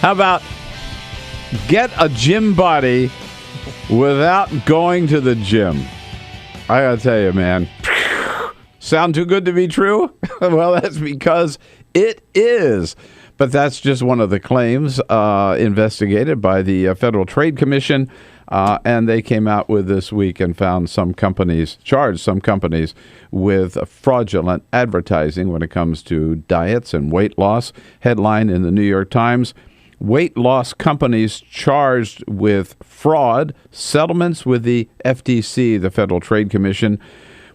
How about get a gym body without going to the gym? I gotta tell you, man. Sound too good to be true? Well, that's because it is. But that's just one of the claims investigated by the Federal Trade Commission. And they came out with this week and found charged some companies with fraudulent advertising when it comes to diets and weight loss. Headline in the New York Times: weight loss companies charged with fraud. Settlements with the FTC, the Federal Trade Commission,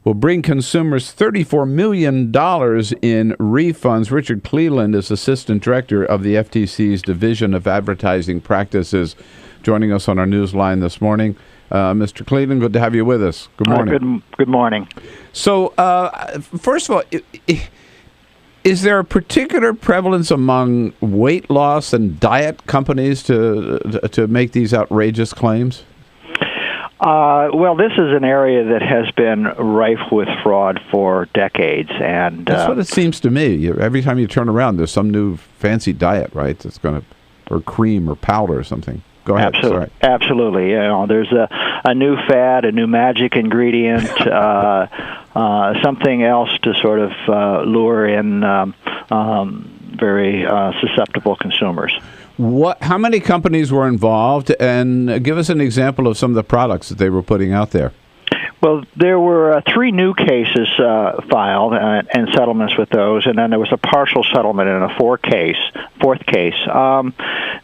will bring consumers $34 million in refunds. Richard Cleland is Assistant Director of the FTC's Division of Advertising Practices, joining us on our news line this morning. Mr. Cleland, good to have you with us. Good morning. Good morning. So, first of all, is there a particular prevalence among weight loss and diet companies to make these outrageous claims? Well, this is an area that has been rife with fraud for decades, and that's what it seems to me. Every time you turn around, there's some new fancy diet, right? That's or cream or powder or something. Go ahead. Absolutely. You know, there's a new fad, a new magic ingredient, something else to sort of lure in very susceptible consumers. How many companies were involved, and give us an example of some of the products that they were putting out there? Well, there were 3 new cases filed and settlements with those, and then there was a partial settlement in a fourth case.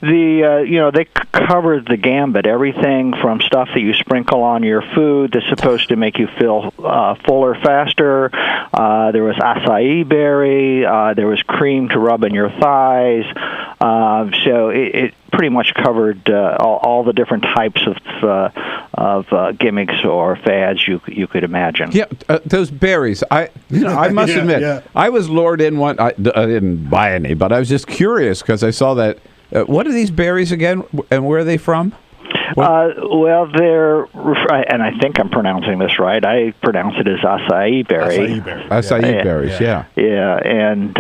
They covered the gambit, everything from stuff that you sprinkle on your food that's supposed to make you feel fuller faster. There was acai berry. There was cream to rub in your thighs. So it pretty much covered all the different types of gimmicks or fads you could imagine. Yeah, those berries. I must admit, I was lured in one. I didn't buy any, but I was just curious because I saw that. What are these berries again, and where are they from? Well, they're, and I think I'm pronouncing this right. I pronounce it as acai berry. Acai berries, yeah. Yeah, and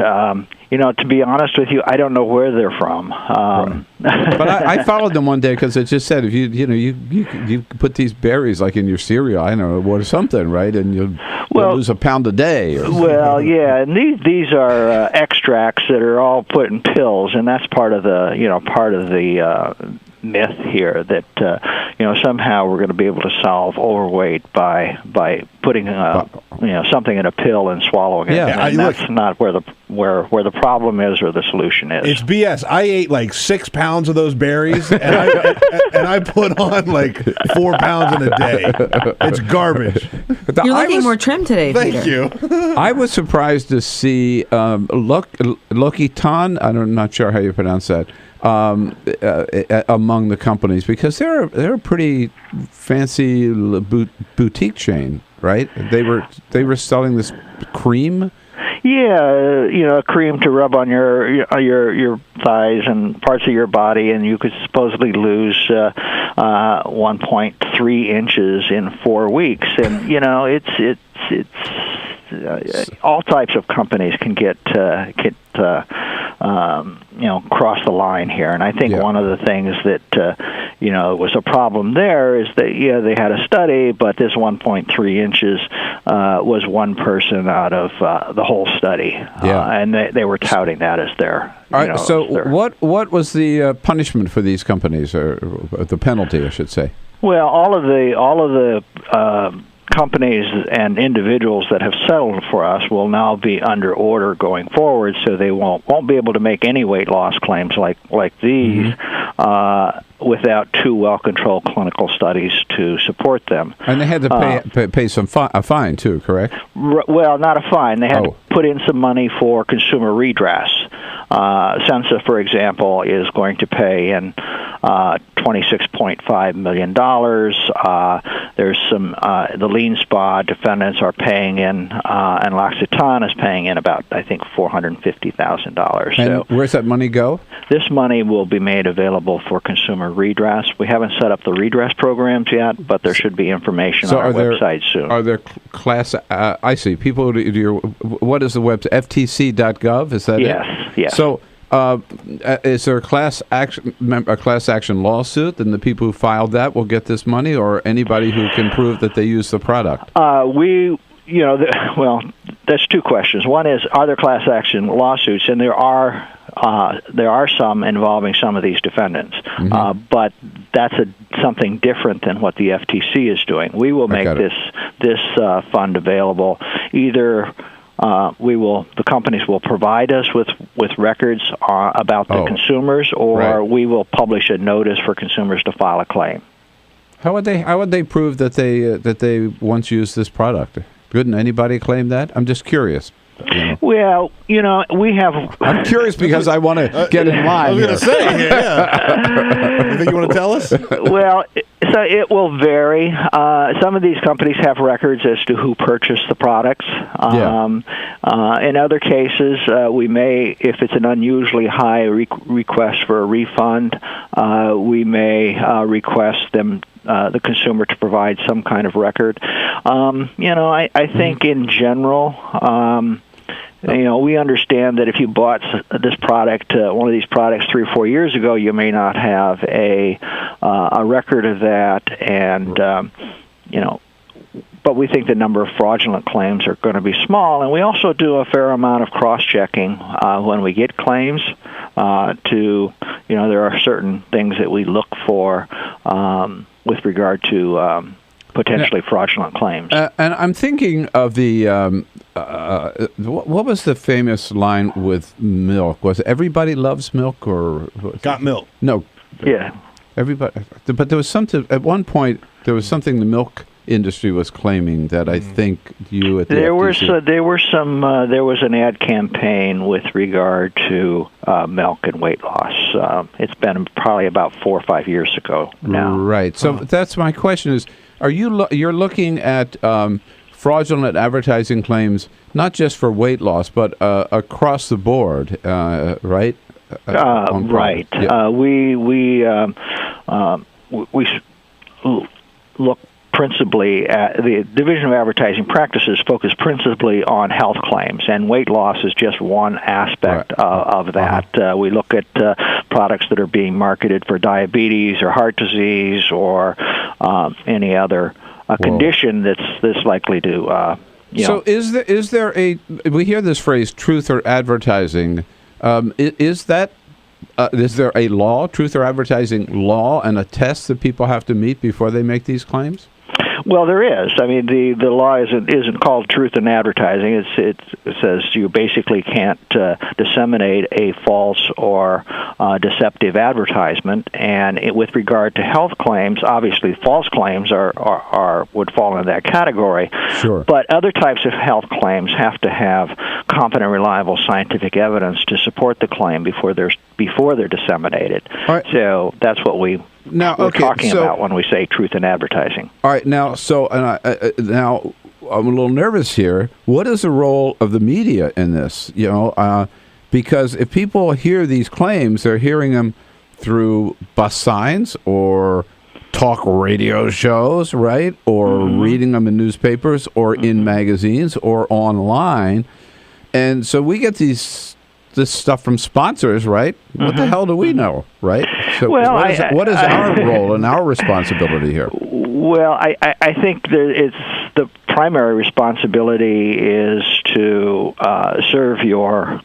to be honest with you, I don't know where they're from. Right. But I followed them one day because it just said if you put these berries like in your cereal, I don't know, or something, right, and you'll lose a pound a day. Well, yeah, and these are extracts that are all put in pills, and that's part of the myth here that somehow we're going to be able to solve overweight by putting something in a pill and swallowing it. Yeah, and that's not where the problem is or the solution is. It's BS. I ate like 6 pounds of those berries, and I put on like 4 pounds in a day. It's garbage. You're looking more trim today, Thank you. I was surprised to see L'Occitane. I'm not sure how you pronounce that. Among the companies, because they're a pretty fancy boutique chain, right? They were selling this cream. Yeah, cream to rub on your thighs and parts of your body, and you could supposedly lose 1.3 inches in 4 weeks. And it's all types of companies can get cross the line here. And I think one of the things that was a problem there is that they had a study, but this 1.3 inches was one person out of the whole study, and they were touting that as their. What was the punishment for these companies, or the penalty, I should say? Well, all of the companies and individuals that have settled for us will now be under order going forward, so they won't be able to make any weight loss claims like these without 2 well-controlled clinical studies to support them. And they had to pay a fine too, correct? Well, not a fine. They had to put in some money for consumer redress. Censa, for example, is going to pay in $26.5 million. There's some the lean spa defendants are paying in, and L'Occitane is paying in about, I think, $450,000. And where's that money go? This money will be made available for consumer redress. We haven't set up the redress programs yet, but there should be information on our website soon. Are there class? I see. People, what is the website? FTC.gov? Is that it? Yes. So is there a class action lawsuit? Then the people who filed that will get this money, or anybody who can prove that they use the product? That's two questions. One is, are there class action lawsuits? And there are some involving some of these defendants. Mm-hmm. But that's something different than what the FTC is doing. We will make this fund available. Either the companies will provide us with records about the consumers, or we will publish a notice for consumers to file a claim. How would they prove that they once used this product? Couldn't anybody claim that? I'm just curious. Well, we have... I'm curious because I want to get in line. I was going to say, yeah. You think you want to tell us? Well, so it will vary. Some of these companies have records as to who purchased the products. In other cases, we may, if it's an unusually high request for a refund, we may request the consumer to provide some kind of record. I think in general, we understand that if you bought this product, one of these products 3 or 4 years ago, you may not have a record of that, and but we think the number of fraudulent claims are going to be small, and we also do a fair amount of cross-checking when we get claims. There are certain things that we look for with regard to potentially fraudulent claims. And I'm thinking of the what was the famous line with milk? Was it "Everybody Loves Milk" or Got Milk? No. Yeah. Everybody, but there was something at one point. There was something the milk industry was claiming that I think you at the FTC. There was an ad campaign with regard to milk and weight loss. It's been probably about 4 or 5 years ago now. Right. So that's my question: is you're looking at fraudulent advertising claims not just for weight loss but across the board, right? Right. Yeah. We look principally at the Division of Advertising Practices focus principally on health claims, and weight loss is just one aspect of that. We look at products that are being marketed for diabetes or heart disease or any other condition that's likely to. So is there we hear this phrase truth or advertising? Is there a law, truth or advertising law, and a test that people have to meet before they make these claims? Well, there is. I mean, the law isn't called truth in advertising. It says you basically can't disseminate a false or deceptive advertisement. And with regard to health claims, obviously false claims would fall into that category. Sure. But other types of health claims have to have competent, reliable scientific evidence to support the claim before they're disseminated. Right. So that's what we're talking about when we say truth in advertising. All right, now now I'm a little nervous here. What is the role of the media in this? Because if people hear these claims, they're hearing them through bus signs or talk radio shows, right? Or reading them in newspapers or in magazines or online. And so we get this stuff from sponsors, right? What the hell do we know, right? So what is our role and our responsibility here? Well, I think that the primary responsibility is to serve your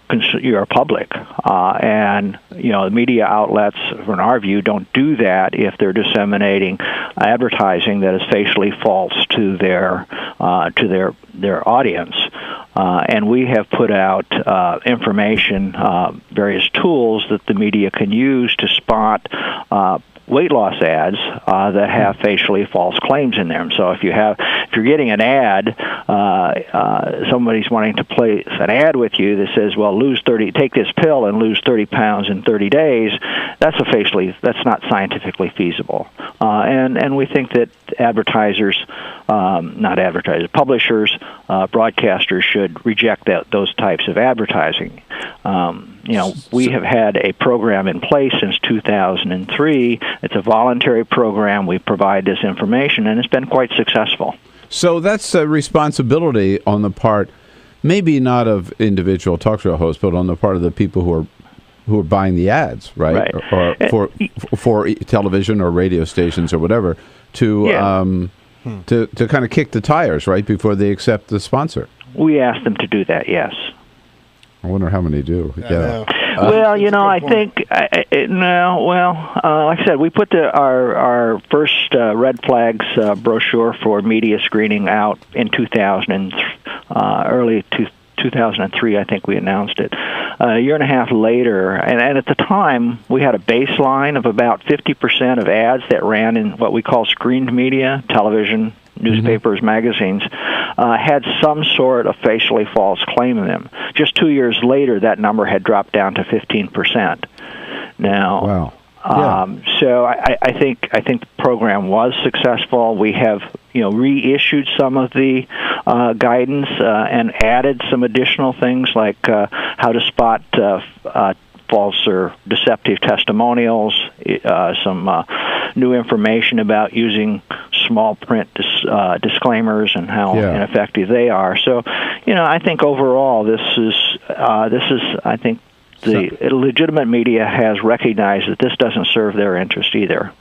public, and the media outlets, from our view, don't do that if they're disseminating advertising that is facially false to their audience. And we have put out information, various tools that the media can use to spot weight loss ads that have facially false claims in them. So if you're getting an ad, somebody's wanting to place an ad with you that says, "Well, take this pill and lose 30 pounds in 30 days." That's not scientifically feasible. And we think that publishers, broadcasters should reject those types of advertising. We have had a program in place since 2003. It's a voluntary program. We provide this information, and it's been quite successful. So that's a responsibility on the part, maybe not of individual talk show hosts, but on the part of the people who are who are buying the ads, right? Right. Or for television or radio stations or whatever to to kind of kick the tires right before they accept the sponsor. We ask them to do that, yes. I wonder how many do. Yeah. Well, I think like I said, we put our first red flags brochure for media screening out in 2003. I think we announced it. A year and a half later, and at the time we had a baseline of about 50% of ads that ran in what we call screened media, television, newspapers, magazines, had some sort of facially false claim in them. Just 2 years later, that number had dropped down to 15%. Now, so I think the program was successful. We have reissued some of the guidance and added some additional things like how to spot false or deceptive testimonials, some new information about using small print disclaimers and how ineffective they are. So, I think overall this is I think the legitimate media has recognized that this doesn't serve their interest either.